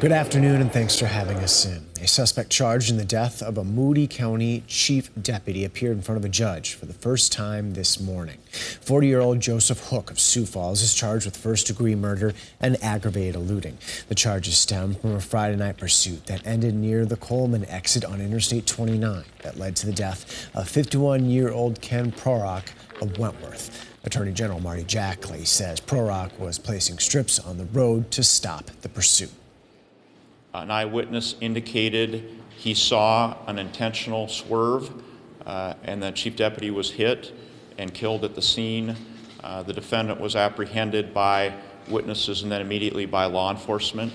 Good afternoon and thanks for having us in. A suspect charged in the death of a Moody County chief deputy appeared in front of a judge for the first time this morning. 40-year-old Joseph Hook of Sioux Falls is charged with first-degree murder and aggravated eluding. The charges stem from a Friday night pursuit that ended near the Coleman exit on Interstate 29 that led to the death of 51-year-old Ken Prorock of Wentworth. Attorney General Marty Jackley says Prorock was placing strips on the road to stop the pursuit. An eyewitness indicated he saw an intentional swerve and that chief deputy was hit and killed at the scene. The defendant was apprehended by witnesses and then immediately by law enforcement.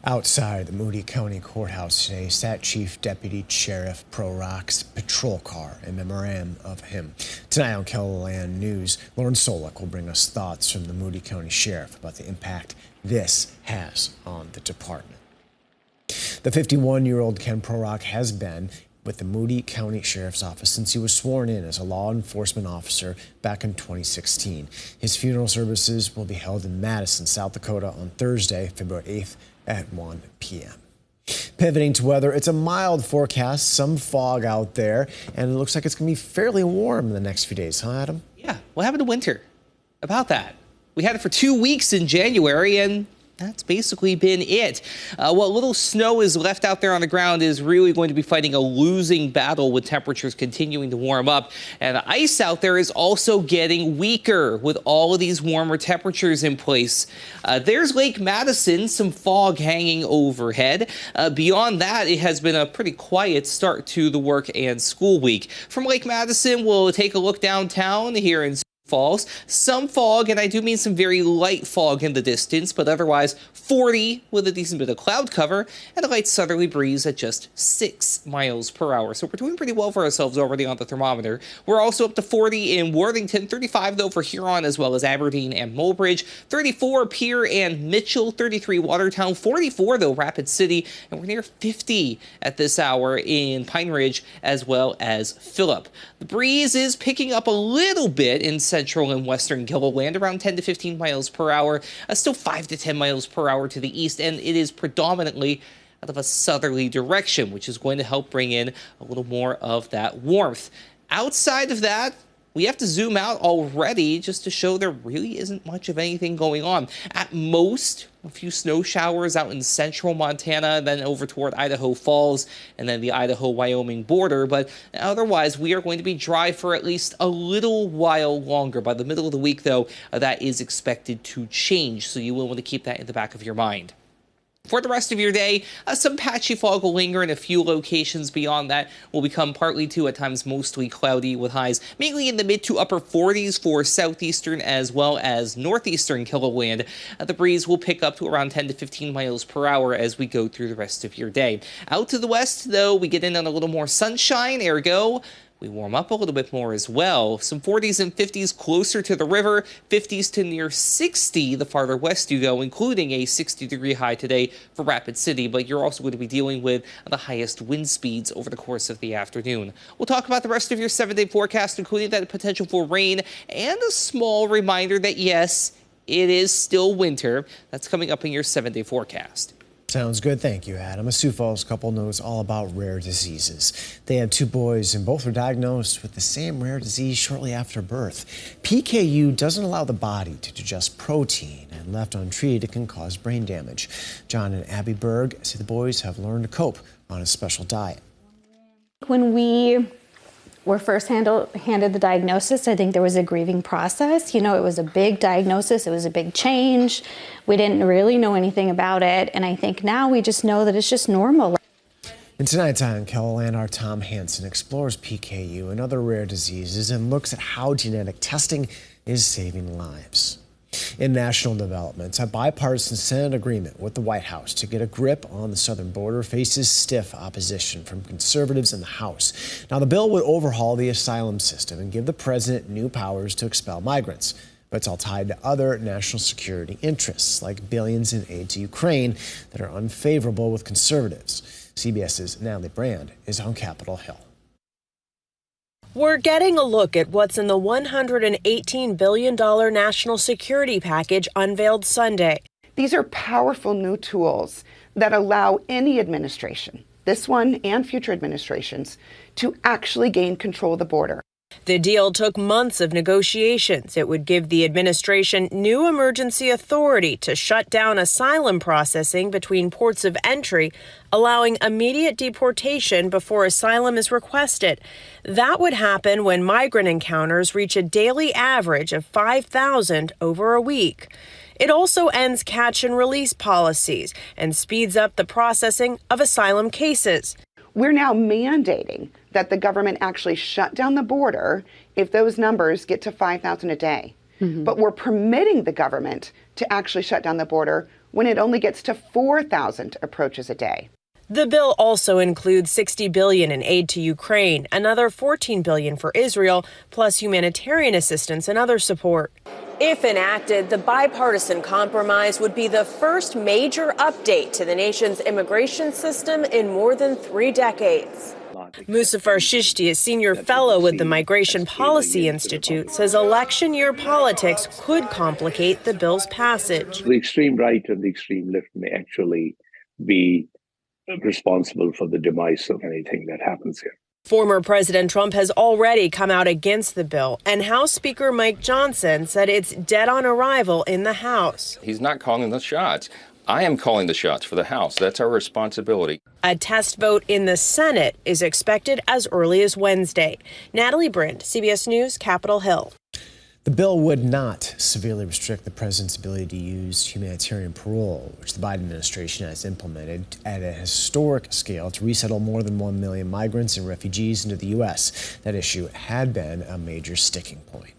Outside the Moody County Courthouse today sat Chief Deputy Sheriff Prorock's patrol car in memoriam of him. Tonight on KELOLAND News, Lauren Solik will bring us thoughts from the Moody County Sheriff about the impact this has on the department. The 51-year-old Ken Prorock has been with the Moody County Sheriff's Office since he was sworn in as a law enforcement officer back in 2016. His funeral services will be held in Madison, South Dakota on Thursday, February 8th at 1 p.m. Pivoting to weather, it's a mild forecast, some fog out there, and it looks like it's going to be fairly warm in the next few days, huh, Adam? Yeah, what happened to winter? About that. We had it for 2 weeks in January, and that's basically been it. What little snow is left out there on the ground is really going to be fighting a losing battle with temperatures continuing to warm up. And the ice out there is also getting weaker with all of these warmer temperatures in place. There's Lake Madison, some fog hanging overhead. Beyond that, it has been a pretty quiet start to the work and school week. From Lake Madison, we'll take a look downtown here in Falls. Some fog, and I do mean some very light fog in the distance, but otherwise 40 with a decent bit of cloud cover and a light southerly breeze at just 6 miles per hour. So we're doing pretty well for ourselves already on the thermometer. We're also up to 40 in Worthington, 35 though for Huron as well as Aberdeen and Mulbridge, 34 Pierre and Mitchell, 33 Watertown, 44 though Rapid City, and we're near 50 at this hour in Pine Ridge as well as Phillip. The breeze is picking up a little bit in central and western KELOLAND, around 10 to 15 miles per hour, still 5 to 10 miles per hour to the east, and it is predominantly out of a southerly direction, which is going to help bring in a little more of that warmth. Outside of that, we have to zoom out already just to show there really isn't much of anything going on. At most, a few snow showers out in central Montana, then over toward Idaho Falls, and then the Idaho-Wyoming border. But otherwise, we are going to be dry for at least a little while longer. By the middle of the week, though, that is expected to change, so you will want to keep that in the back of your mind. For the rest of your day, some patchy fog will linger in a few locations. Beyond that will become partly to at times mostly cloudy with highs mainly in the mid to upper 40s for southeastern as well as northeastern KELOLAND. The breeze will pick up to around 10 to 15 miles per hour as we go through the rest of your day. Out to the west, though, we get in on a little more sunshine, ergo we warm up a little bit more as well. Some 40s and 50s closer to the river, 50s to near 60 the farther west you go, including a 60-degree high today for Rapid City, but you're also going to be dealing with the highest wind speeds over the course of the afternoon. We'll talk about the rest of your 7-day forecast, including that potential for rain and a small reminder that, yes, it is still winter. That's coming up in your 7-day forecast. Sounds good. Thank you, Adam. A Sioux Falls couple knows all about rare diseases. They had 2 boys, and both were diagnosed with the same rare disease shortly after birth. PKU doesn't allow the body to digest protein, and left untreated, it can cause brain damage. John and Abby Berg say the boys have learned to cope on a special diet. When we were first handed the diagnosis, I think there was a grieving process. You know, it was a big diagnosis. It was a big change. We didn't really know anything about it. And I think now we just know that it's just normal. And tonight on KELOLAND, our Tom Hansen explores PKU and other rare diseases and looks at how genetic testing is saving lives. In national developments, a bipartisan Senate agreement with the White House to get a grip on the southern border faces stiff opposition from conservatives in the House. Now, the bill would overhaul the asylum system and give the president new powers to expel migrants. But it's all tied to other national security interests, like billions in aid to Ukraine, that are unfavorable with conservatives. CBS's Natalie Brand is on Capitol Hill. We're getting a look at what's in the $118 billion national security package unveiled Sunday. These are powerful new tools that allow any administration, this one and future administrations, to actually gain control of the border. The deal took months of negotiations. It would give the administration new emergency authority to shut down asylum processing between ports of entry, allowing immediate deportation before asylum is requested. That would happen when migrant encounters reach a daily average of 5,000 over a week. It also ends catch and release policies and speeds up the processing of asylum cases. We're now mandating that the government actually shut down the border if those numbers get to 5,000 a day. But we're permitting the government to actually shut down the border when it only gets to 4,000 approaches a day. The bill also includes $60 billion in aid to Ukraine, another $14 billion for Israel, plus humanitarian assistance and other support. If enacted, the bipartisan compromise would be the first major update to the nation's immigration system in more than 3 decades. Muzaffar Shishti, a senior fellow with the Migration Policy Institute, says election year politics could complicate the bill's passage. The extreme right and the extreme left may actually be responsible for the demise of anything that happens here. Former President Trump has already come out against the bill, and House Speaker Mike Johnson said it's dead on arrival in the House. He's not calling the shots. I am calling the shots for the House. That's our responsibility. A test vote in the Senate is expected as early as Wednesday. Natalie Brind, CBS News, Capitol Hill. The bill would not severely restrict the president's ability to use humanitarian parole, which the Biden administration has implemented at a historic scale to resettle more than 1 million migrants and refugees into the U.S. That issue had been a major sticking point.